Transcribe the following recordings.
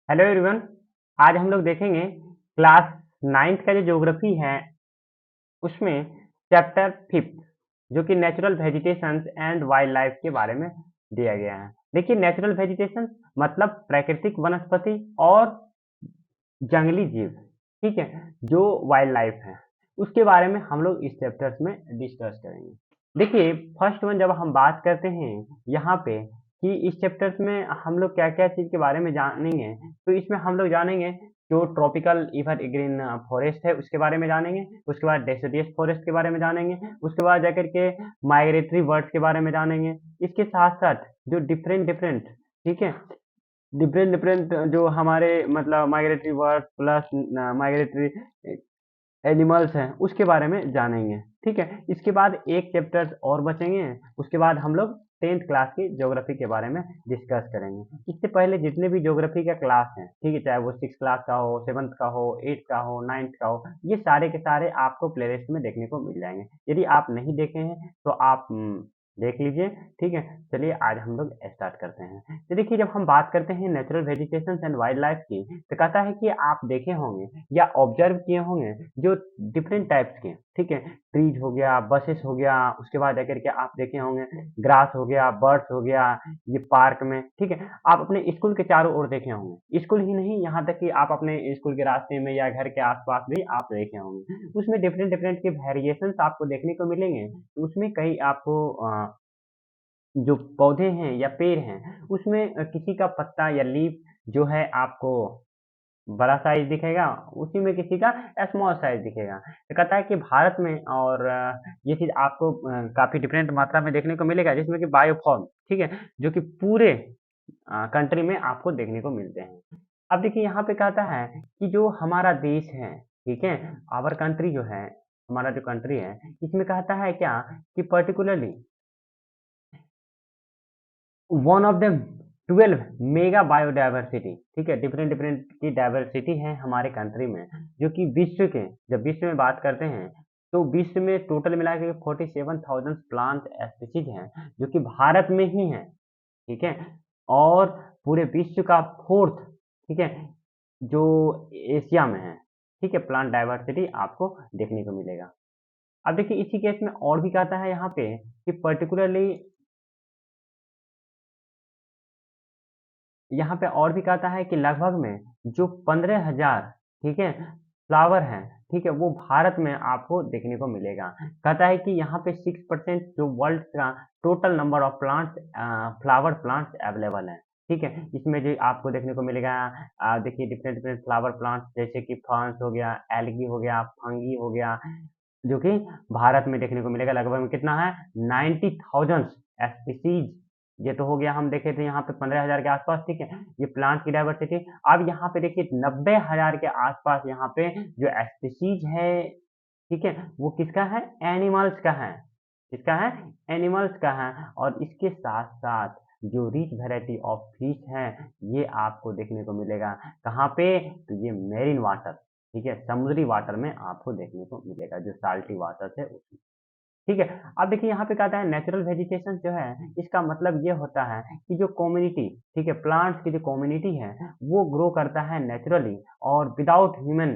Hello everyone. आज हम लोग देखेंगे क्लास 9th का जो ज्योग्राफी है उसमें चैप्टर 5th जो कि natural vegetations and wild life के बारे में दिया गया है। देखिए, नेचुरल वेजिटेशन मतलब प्राकृतिक वनस्पति और जंगली जीव, ठीक है, जो वाइल्ड लाइफ है उसके बारे में हम लोग इस चैप्टर्स में डिस्कस करेंगे। देखिए, फर्स्ट वन जब हम बात करते हैं यहाँ पे कि इस चैप्टर्स में हम लोग क्या-क्या चीज़ के बारे में जानेंगे, तो इसमें हम लोग जानेंगे जो ट्रॉपिकल एवरग्रीन फॉरेस्ट है उसके बारे में जानेंगे, उसके बाद डेसिडियस फॉरेस्ट के बारे में जानेंगे, उसके बाद जाकर के माइग्रेटरी बर्ड्स के बारे में जानेंगे। इसके साथ-साथ जो डिफरेंट-डिफरेंट, ठीक है, डिफरेंट-डिफरेंट जो हमारे मतलब migratory birds plus migratory animals हैं उसके बारे में जानेंगे, ठीक है। इसके बाद एक चैप्टर्स और बचेंगे, उसके बाद हम लोग 10th क्लास की ज्योग्राफी के बारे में डिस्कस करेंगे। इससे पहले जितने भी ज्योग्राफी का क्लास हैं, ठीक है, चाहे वो 6th क्लास का हो, 7th का हो, 8th का हो, 9th का हो, ये सारे के सारे आपको प्लेलिस्ट में देखने को मिल जाएंगे। यदि आप नहीं देखे हैं तो आप देख लीजिए, ठीक है। चलिए आज हम लोग स्टार्ट करते हैं। तो देखिए, जब हम बात करते हैं natural vegetation and wild life की, तो कहता है कि आप देखे होंगे या ऑब्जर्व किए होंगे जो डिफरेंट टाइप्स के, ठीक है, ट्रीज हो गया, बसेस हो गया, उसके बाद जाकर के आप देखे होंगे ग्रास हो गया, बर्ड्स हो गया, ये पार्क में, ठीक है, आप अपने स्कूल के चारों ओर देखे होंगे। स्कूल ही नहीं, यहाँ तक कि आप अपने स्कूल के रास्ते में या घर के आसपास भी आप देखे होंगे। उसमें डिफरेंट डिफरेंट के वेरिएशंस आपको देखने को मिलेंगे। तो उसमें कई आपको जो पौधे हैं या पेड़ हैं उसमें किसी का पत्ता या लीफ जो है आपको बड़ा साइज दिखेगा, उसी में किसी का स्मॉल साइज दिखेगा। तो कहता है कि भारत में और ये चीज़ आपको काफ़ी डिफरेंट मात्रा में देखने को मिलेगा, जिसमें कि बायोफॉर्म, ठीक है, जो कि पूरे कंट्री में आपको देखने को मिलते हैं। अब देखिए, यहाँ पे कहता है कि जो हमारा देश है, ठीक है, आवर कंट्री जो है, हमारा जो कंट्री है, इसमें कहता है क्या कि particularly one of the 12 mega biodiversity, ठीक है, डिफरेंट डिफरेंट की डायवर्सिटी है हमारे कंट्री में, जो कि विश्व के, जब विश्व में बात करते हैं तो विश्व में टोटल मिला के 47,000 प्लांट स्पीसीज हैं जो कि भारत में ही हैं, ठीक है, और पूरे विश्व का फोर्थ, ठीक है, जो एशिया में है, ठीक है, प्लांट डायवर्सिटी आपको देखने को मिलेगा। अब देखिए, इसी केस में और भी कहता है यहाँ पे कि पर्टिकुलरली यहाँ पे और भी कहता है कि लगभग में जो 15,000, ठीक है, फ्लावर हैं, ठीक है, वो भारत में आपको देखने को मिलेगा। कहता है कि यहाँ पे 6% जो वर्ल्ड का total number of plants flower plants available हैं, ठीक है। इसमें जो आपको देखने को मिलेगा देखिए डिफरेंट डिफरेंट फ्लावर प्लांट्स जैसे कि फर्न्स हो गया, एल्गी हो गया, फंगी हो गया, जो कि भारत में देखने को मिलेगा। लगभग में कितना है 90,000 स्पीसीज। ये तो हो गया, हम देखे थे यहाँ पे 15,000 के आसपास, ठीक है, ये प्लांट की डायवर्सिटी। अब यहाँ पे देखिए 90,000 के आसपास यहाँ पे जो स्पीसीज है, ठीक है, वो किसका है, एनिमल्स का है, किसका है, एनिमल्स का है। और इसके साथ साथ जो रिच वैरायटी ऑफ फिश है ये आपको देखने को मिलेगा। कहाँ पे, तो ये मेरीन वाटर, ठीक है, समुद्री वाटर में आपको देखने को मिलेगा, जो साल्टी वाटर है उसमें, ठीक है। अब देखिए, यहाँ पे कहता है नेचुरल वेजिटेशन जो है इसका मतलब ये होता है कि जो कम्युनिटी, ठीक है, प्लांट्स की जो कम्युनिटी है वो ग्रो करता है नेचुरली और विदाउट ह्यूमन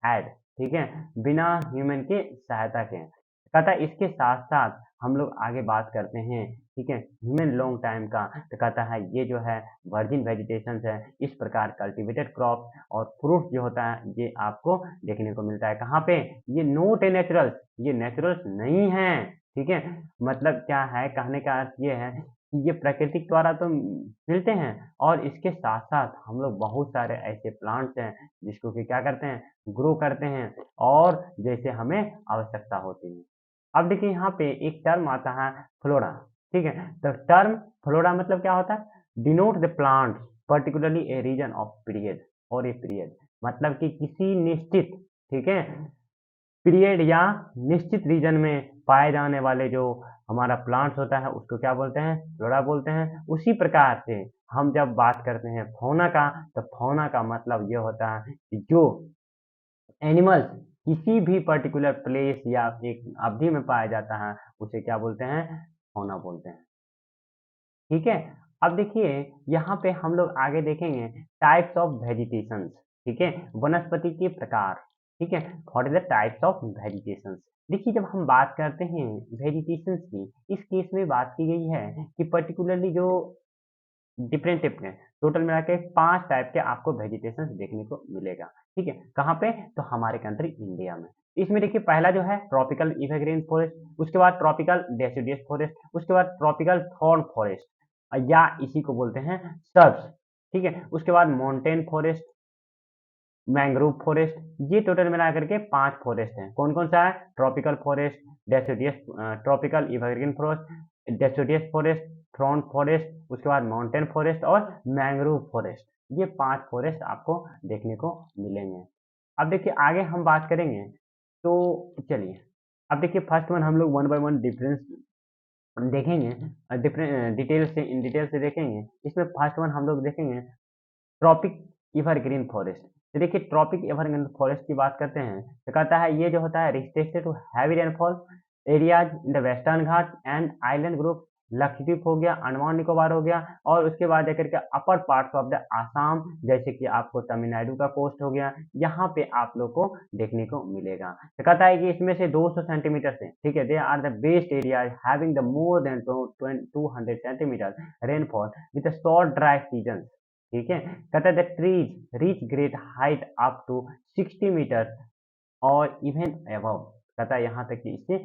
एड, ठीक है, बिना ह्यूमन के सहायता के। कहता है इसके साथ साथ हम लोग आगे बात करते हैं, ठीक है, ह्यूमन लॉन्ग टाइम का, तो कहता है ये जो है वर्जिन वेजिटेशन है, इस प्रकार कल्टीवेटेड क्रॉप और फ्रूट जो होता है ये आपको देखने को मिलता है। कहाँ पे, ये नोट ए नेचुरल, ये नेचुरल्स नहीं है, ठीक है। मतलब क्या है, कहने का अर्थ ये है कि ये प्राकृतिक द्वारा तो मिलते हैं और इसके साथ साथ हम लोग बहुत सारे ऐसे प्लांट्स हैं जिसको कि क्या करते हैं, ग्रो करते हैं और जैसे हमें आवश्यकता होती है। अब देखिए, यहाँ पे एक टर्म आता है फ्लोरा, ठीक है। तो टर्म फ्लोरा मतलब क्या होता है, denote the plants particularly a region of period और ए पीरियड, मतलब कि किसी निश्चित, ठीक है, पीरियड या निश्चित रीजन में पाए जाने वाले जो हमारा प्लांट्स होता है उसको क्या बोलते हैं, फ्लोरा बोलते हैं। उसी प्रकार से हम जब बात करते हैं फौना का, तो फौना का मतलब ये होता है कि जो एनिमल्स किसी भी पर्टिकुलर प्लेस या एक अवधि में पाया जाता है उसे क्या बोलते हैं, फौना बोलते हैं, ठीक है। अब देखिए यहाँ पे हम लोग आगे देखेंगे टाइप्स ऑफ वेजिटेशंस, ठीक है, वनस्पति के प्रकार, ठीक है, what is the types of vegetations. देखिए जब हम बात करते हैं वेजिटेशंस की, इस केस में बात की गई है कि पर्टिकुलरली जो डिफरेंट टाइप के टोटल मिला के 5 टाइप के आपको वेजिटेशंस देखने को मिलेगा, ठीक है, कहाँ पे, तो हमारे कंट्री इंडिया में। इसमें देखिए पहला जो है ट्रॉपिकल एवरग्रीन फॉरेस्ट, उसके बाद ट्रॉपिकल डेसिडुअस फॉरेस्ट, उसके बाद ट्रॉपिकल थॉर्न फॉरेस्ट या इसी को बोलते हैं सर्ब्स, ठीक है, उसके बाद माउंटेन फॉरेस्ट, मैंग्रोव फॉरेस्ट, ये टोटल मिला करके 5 फॉरेस्ट हैं। कौन कौन सा है, tropical forest, deciduous, tropical evergreen forest, deciduous forest, thrown forest, उसके बाद माउंटेन फॉरेस्ट और मैंग्रोव फॉरेस्ट, ये 5 फॉरेस्ट आपको देखने को मिलेंगे। अब देखिए आगे हम बात करेंगे, तो चलिए अब देखिए फर्स्ट वन हम लोग वन बाय वन डिफरेंस देखेंगे, डिफरेंट डिटेल से देखेंगे। इसमें फर्स्ट वन हम लोग देखेंगे ट्रॉपिक एवरग्रीन फॉरेस्ट। तो देखिए ट्रॉपिक एवरग्रीन फॉरेस्ट की बात करते हैं तो कहता है ये जो होता है restricted to heavy rainfall areas in the western Ghat and island group, Lakshadweep हो गया, अंडमान निकोबार हो गया, और उसके बाद जाकर के अपर पार्ट्स ऑफ द आसाम, जैसे कि आपको तमिलनाडु का कोस्ट हो गया, यहाँ पे आप लोग को देखने को मिलेगा। तो कहता है कि इसमें से 200 सेंटीमीटर से, ठीक है, they are the best areas having the more than 200 centimetre rainfall with short dry season, ठीक है। कहता है the trees reach great height up to 60 metre और इवन अबव, कहता है यहाँ तक कि इससे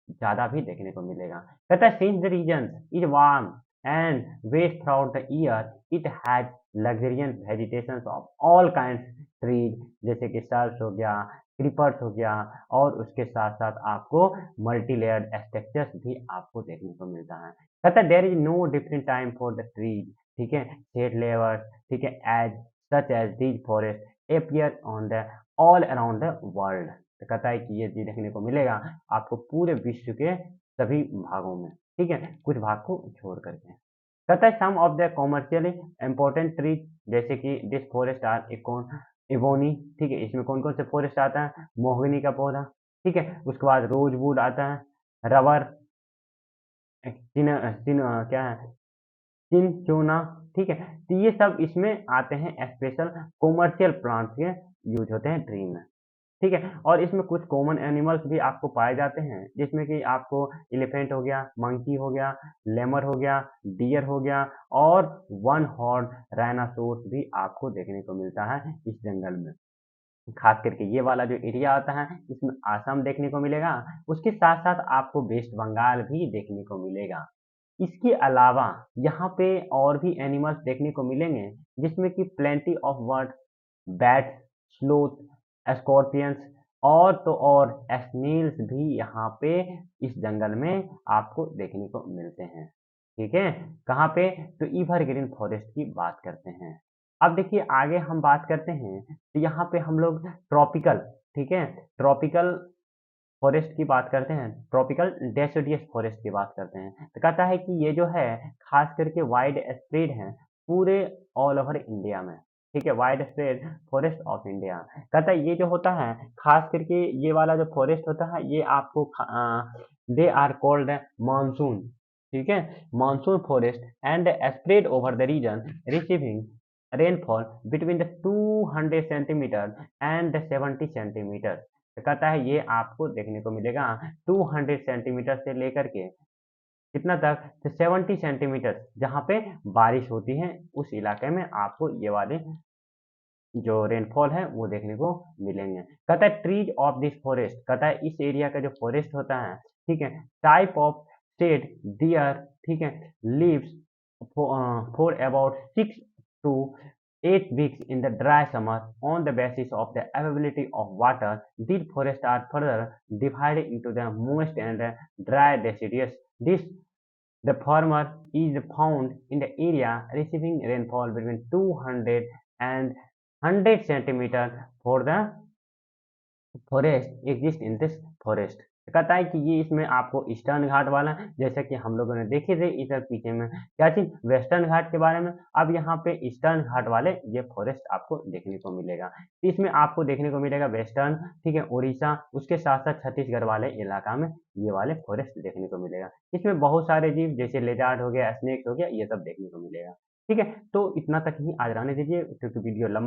ज्यादा भी देखने को मिलेगा। कहता है since the region is warm and wet through the year it has luxuriant vegetation of all kinds trees, जैसे कि सर्स हो गया, क्रीपर्स हो गया, और उसके साथ साथ आपको मल्टी लेयर्ड स्ट्रक्चर्स भी आपको देखने को मिलता है। कहता है there is no different time for the trees, ठीक है, शेड लेयर्स, ठीक है, as such as these forest appear on the all around the world. तो कहता है कि ये चीज देखने को मिलेगा आपको पूरे विश्व के सभी भागों में, ठीक है, कुछ भाग को छोड़ करके। कहता है some of the commercially important trees, जैसे कि दिस फॉरेस्ट आर इवोनी, ठीक है, इसमें कौन कौन से फॉरेस्ट आता है, मोहगनी का पौधा, ठीक है, उसके बाद रोजवुड आता है, रबर, क्या है, चिनचोना, ठीक है, तो ये सब इसमें आते हैं, स्पेशल कॉमर्शियल प्लांट्स के यूज होते हैं ट्री में, ठीक है। और इसमें कुछ कॉमन एनिमल्स भी आपको पाए जाते हैं, जिसमें कि आपको एलिफेंट हो गया, मंकी हो गया, लेमर हो गया, डियर हो गया, और वन हॉर्न राइनासोर्स भी आपको देखने को मिलता है इस जंगल में। खास करके ये वाला जो एरिया आता है इसमें आसाम देखने को मिलेगा, उसके साथ साथ आपको वेस्ट बंगाल भी देखने को मिलेगा। इसके अलावा यहाँ पे और भी एनिमल्स देखने को मिलेंगे, जिसमें कि plenty of bird, bats, sloth, scorpions, और तो और स्नेल्स भी यहाँ पे इस जंगल में आपको देखने को मिलते हैं, ठीक है। कहाँ पे, तो एवरग्रीन फॉरेस्ट की बात करते हैं। अब देखिए आगे हम बात करते हैं, तो यहाँ पे हम लोग ट्रॉपिकल, ठीक है, ट्रॉपिकल फॉरेस्ट की बात करते हैं, ट्रॉपिकल डेसिडियस फॉरेस्ट की बात करते हैं। तो कहता है कि ये जो है खास करके वाइड स्प्रेड है पूरे ऑल ओवर इंडिया में, ठीक है, wide spread forest of India. कहता है ये जो होता है खास करके ये वाला जो फॉरेस्ट होता है ये आपको दे आर कॉल्ड मानसून, ठीक है, monsoon forest and spread over the region receiving rainfall between the 200 centimetre and 70 centimetre. तो कहता है ये आपको देखने को मिलेगा 200 सेंटीमीटर से लेकर के कितना तक, तो 70 सेंटीमीटर जहाँ पे बारिश होती है उस इलाके में आपको ये वाले जो रेनफॉल है वो देखने को मिलेंगे। कहता है ट्रीज ऑफ दिस फॉरेस्ट, कहता है इस एरिया का जो फॉरेस्ट होता है, ठीक है, टाइप ऑफ शेड डियर, ठीक है, leaves for about 6 to 8 weeks in the dry summer on the basis of the availability of water. These forests are further divided into the moist and dry deciduous. This the former is found in the area receiving rainfall between 200 and 100 centimeter for the forest exist in this forest. कहता है कि ये इसमें आपको eastern घाट वाला जैसा कि हम लोगों ने देखे थे इधर पीछे में क्या चीज़ वेस्टर्न घाट के बारे में, अब यहाँ पे ईस्टर्न घाट वाले ये फॉरेस्ट आपको देखने को मिलेगा। इसमें आपको देखने को मिलेगा वेस्टर्न, ठीक है, उड़ीसा, उसके साथ-साथ छत्तीसगढ़ वाले इलाका में ये वाले फॉरेस्ट देखने को मिलेगा। इसमें बहुत सारे जीव जैसे लेज़ार्ड हो गया, स्नेक्स हो गया, ये सब देखने को मिलेगा। ठीक है, तो इतना तक ही आज रहने दीजिए क्योंकि वीडियो लंबा